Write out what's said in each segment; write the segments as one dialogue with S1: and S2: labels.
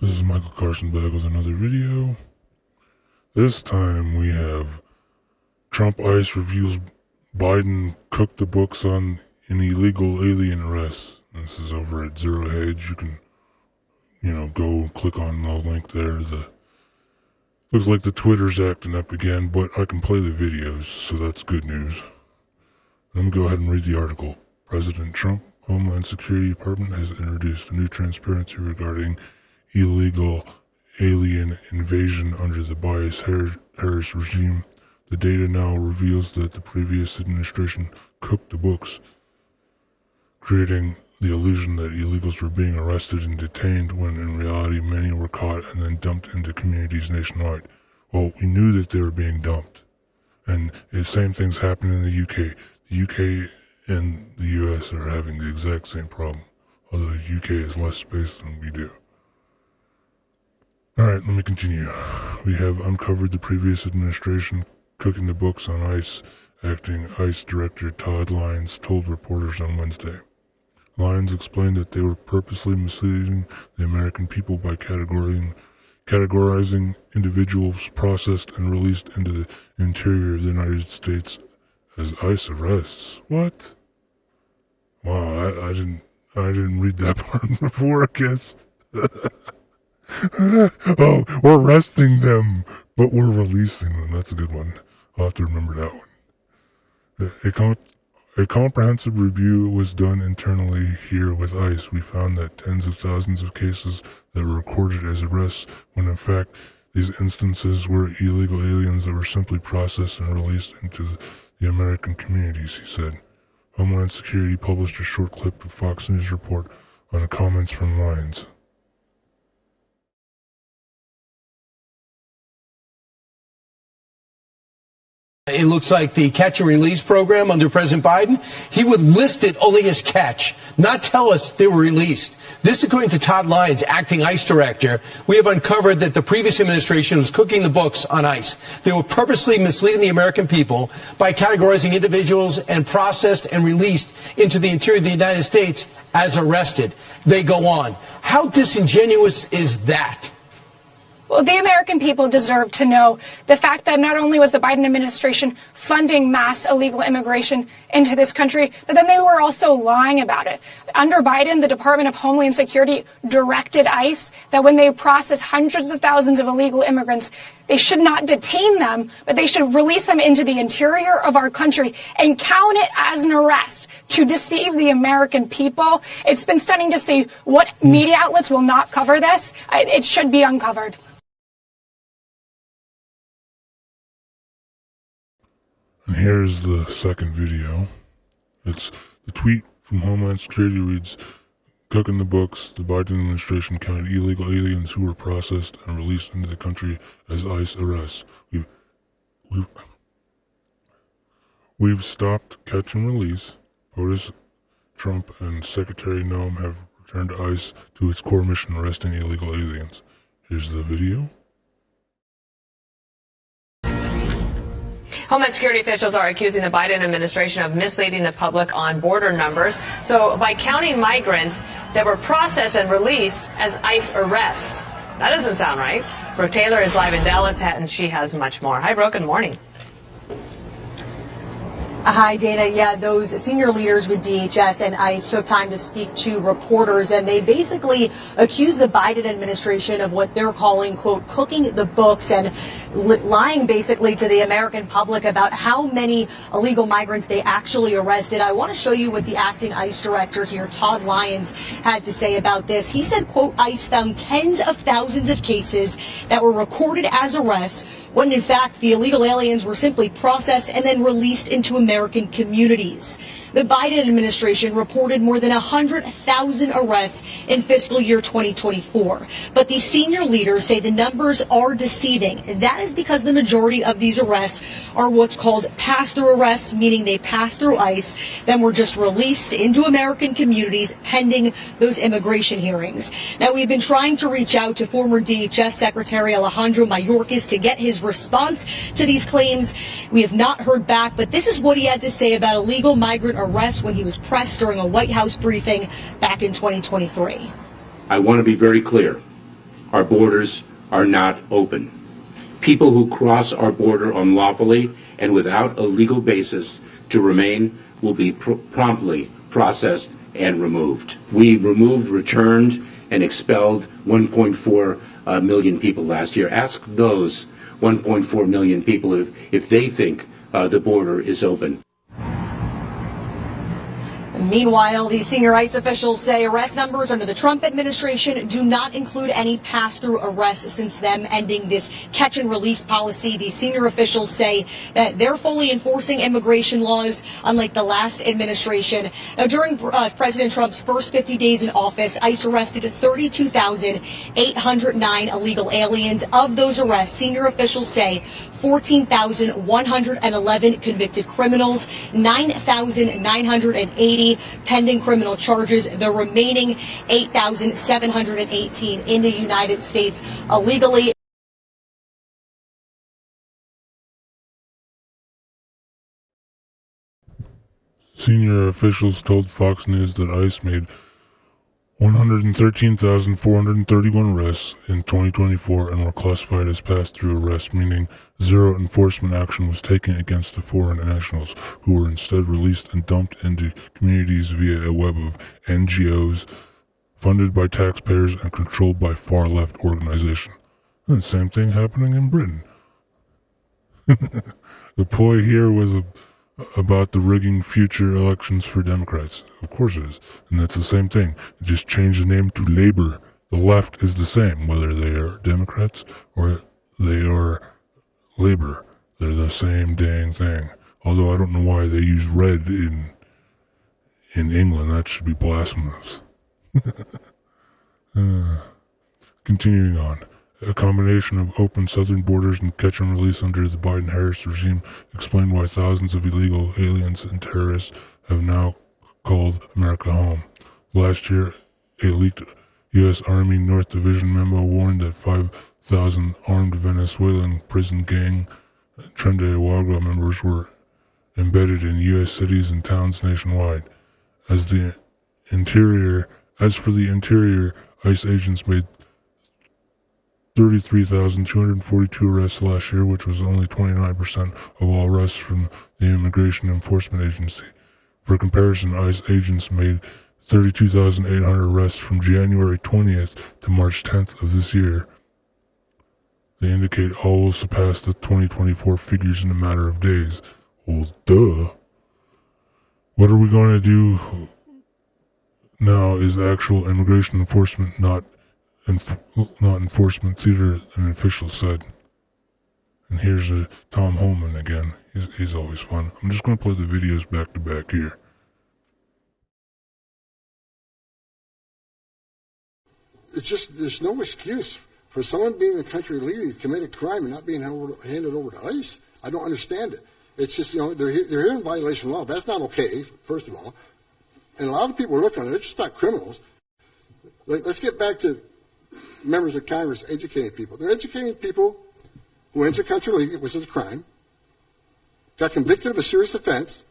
S1: This is Michael Carson back with another video. This time we have Trump ICE reveals Biden cooked the books on an illegal alien arrest. This is over at Zero Hedge. You can, go click on the link there. Looks like the Twitter's acting up again, but I can play the videos, so that's good news. Let me go ahead and read the article. President Trump, Homeland Security Department has introduced a new transparency regarding illegal alien invasion under the Bias-Harris regime. The data now reveals that the previous administration cooked the books, creating the illusion that illegals were being arrested and detained when in reality many were caught and then dumped into communities nationwide. Well, we knew that they were being dumped. And the same thing's happening in the UK. The UK and the US are having the exact same problem, although the UK has less space than we do. Alright, let me continue. We have uncovered the previous administration cooking the books on ICE. Acting ICE Director Todd Lyons told reporters on Wednesday. Lyons explained that they were purposely misleading the American people by categorizing individuals processed and released into the interior of the United States as ICE arrests. What? Wow, I didn't read that part before, I guess. Oh, we're arresting them, but we're releasing them. That's a good one. I'll have to remember that one. A comprehensive review was done internally here with ICE. We found that tens of thousands of cases that were recorded as arrests, when in fact these instances were illegal aliens that were simply processed and released into the American communities, he said. Homeland Security published a short clip of Fox News report on the comments from Lyons.
S2: It looks like the catch and release program under President Biden, he would list it only as catch, not tell us they were released. This, according to Todd Lyons, acting ICE director. We have uncovered that the previous administration was cooking the books on ICE. They were purposely misleading the American people by categorizing individuals and processed and released into the interior of the United States as arrested. They go on. How disingenuous is that?
S3: Well, the American people deserve to know the fact that not only was the Biden administration funding mass illegal immigration into this country, but then they were also lying about it. Under Biden, the Department of Homeland Security directed ICE that when they process hundreds of thousands of illegal immigrants, they should not detain them, but they should release them into the interior of our country and count it as an arrest to deceive the American people. It's been stunning to see what media outlets will not cover this. It should be uncovered.
S1: And here's the second video. It's the tweet from Homeland Security reads, cooking the books, the Biden administration counted illegal aliens who were processed and released into the country as ICE arrests. We've stopped catch and release. POTUS, Trump, and Secretary Noem have returned ICE to its core mission, arresting illegal aliens. Here's the video.
S4: Homeland Security officials are accusing the Biden administration of misleading the public on border numbers. So by counting migrants that were processed and released as ICE arrests. That doesn't sound right. Brooke Taylor is live in Dallas, and she has much more. Hi, Brooke. Good morning.
S5: Hi, Dana. Yeah, those senior leaders with DHS and ICE took time to speak to reporters, and they basically accused the Biden administration of what they're calling, quote, cooking the books and lying basically to the American public about how many illegal migrants they actually arrested. I want to show you what the acting ICE director here, Todd Lyons, had to say about this. He said, quote, ICE found tens of thousands of cases that were recorded as arrests when in fact the illegal aliens were simply processed and then released into American communities. The Biden administration reported more than 100,000 arrests in fiscal year 2024. But the senior leaders say the numbers are deceiving. That is because the majority of these arrests are what's called pass-through arrests, meaning they pass through ICE, then were just released into American communities pending those immigration hearings. Now, we've been trying to reach out to former DHS Secretary Alejandro Mayorkas to get his response to these claims. We have not heard back, but this is what he had to say about illegal migrant arrests when he was pressed during a White House briefing back in 2023.
S6: I want to be very clear. Our borders are not open. People who cross our border unlawfully and without a legal basis to remain will be promptly processed and removed. We removed, returned, and expelled 1.4 million people last year. Ask those 1.4 million people if they think the border is open.
S5: Meanwhile, the senior ICE officials say arrest numbers under the Trump administration do not include any pass-through arrests since them ending this catch-and-release policy. The senior officials say that they're fully enforcing immigration laws, unlike the last administration. Now, during President Trump's first 50 days in office, ICE arrested 32,809 illegal aliens. Of those arrests, senior officials say 14,111 convicted criminals, 9,980 pending criminal charges, the remaining 8,718 in the United States illegally.
S1: Senior officials told Fox News that ICE made 113,431 arrests in 2024 and were classified as pass-through arrests, meaning zero enforcement action was taken against the foreign nationals, who were instead released and dumped into communities via a web of NGOs funded by taxpayers and controlled by far-left organizations. And the same thing happening in Britain. The ploy here was about the rigging future elections for Democrats. Of course it is. And that's the same thing. Just change the name to Labor. The left is the same, whether they are Democrats or they are Labor. They're the same dang thing. Although I don't know why they use red in England. That should be blasphemous. Continuing on. A combination of open southern borders and catch and release under the Biden-Harris regime explained why thousands of illegal aliens and terrorists have now called America home. Last year, a leaked U.S. Army North Division memo warned that 5,000 armed Venezuelan prison gang Tren de Aragua members were embedded in U.S. cities and towns nationwide. As for the interior, ICE agents made 33,242 arrests last year, which was only 29% of all arrests from the Immigration Enforcement Agency. For comparison, ICE agents made 32,800 arrests from January 20th to March 10th of this year. They indicate all will surpass the 2024 figures in a matter of days. Well, duh. What are we going to do now is actual immigration enforcement, not enforcement theater, an official said. And here's Tom Holman again. He's always fun. I'm just going to play the videos back to back here.
S7: It's just, there's no excuse for someone being in the country illegally to commit a crime and not being handed over to ICE. I don't understand it. It's just, they're here in violation of law. That's not okay, first of all. And a lot of people are looking at it. They're just not criminals. Let's get back to members of Congress educating people. They're educating people who enter the country illegally, which is a crime, got convicted of a serious offense,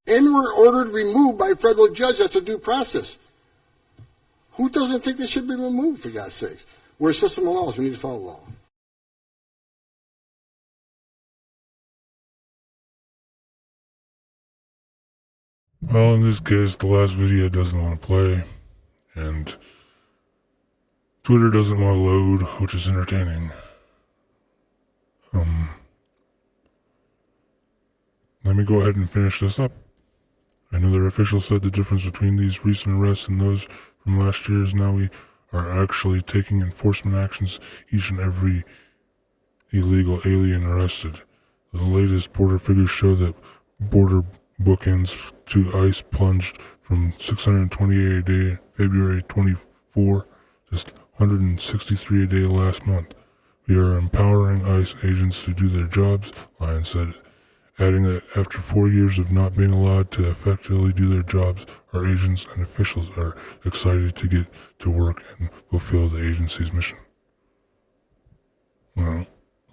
S7: and were ordered removed by a federal judge. That's a due process. Who doesn't think they should be removed, for God's sakes? We're a system of laws. We need to follow the law.
S1: Well, in this case, the last video doesn't want to play, and Twitter doesn't want to load, which is entertaining. Let me go ahead and finish this up. Another official said the difference between these recent arrests and those from last year is now we are actually taking enforcement actions each and every illegal alien arrested. The latest border figures show that border bookends to ICE plunged from 628 a day February 24, just 163 a day last month. We are empowering ICE agents to do their jobs, Lyons said, adding that after 4 years of not being allowed to effectively do their jobs, our agents and officials are excited to get to work and fulfill the agency's mission. Well,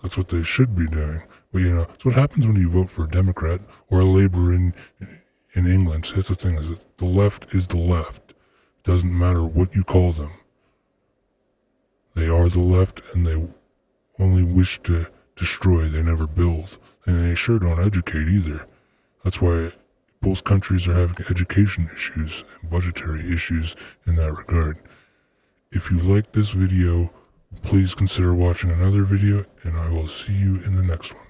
S1: that's what they should be doing. But it's what happens when you vote for a Democrat or a Labor in England. So that's the thing, is that the left is the left. It doesn't matter what you call them. They are the left, and they only wish to destroy, they never build. And they sure don't educate either. That's why both countries are having education issues and budgetary issues in that regard. If you like this video, please consider watching another video, and I will see you in the next one.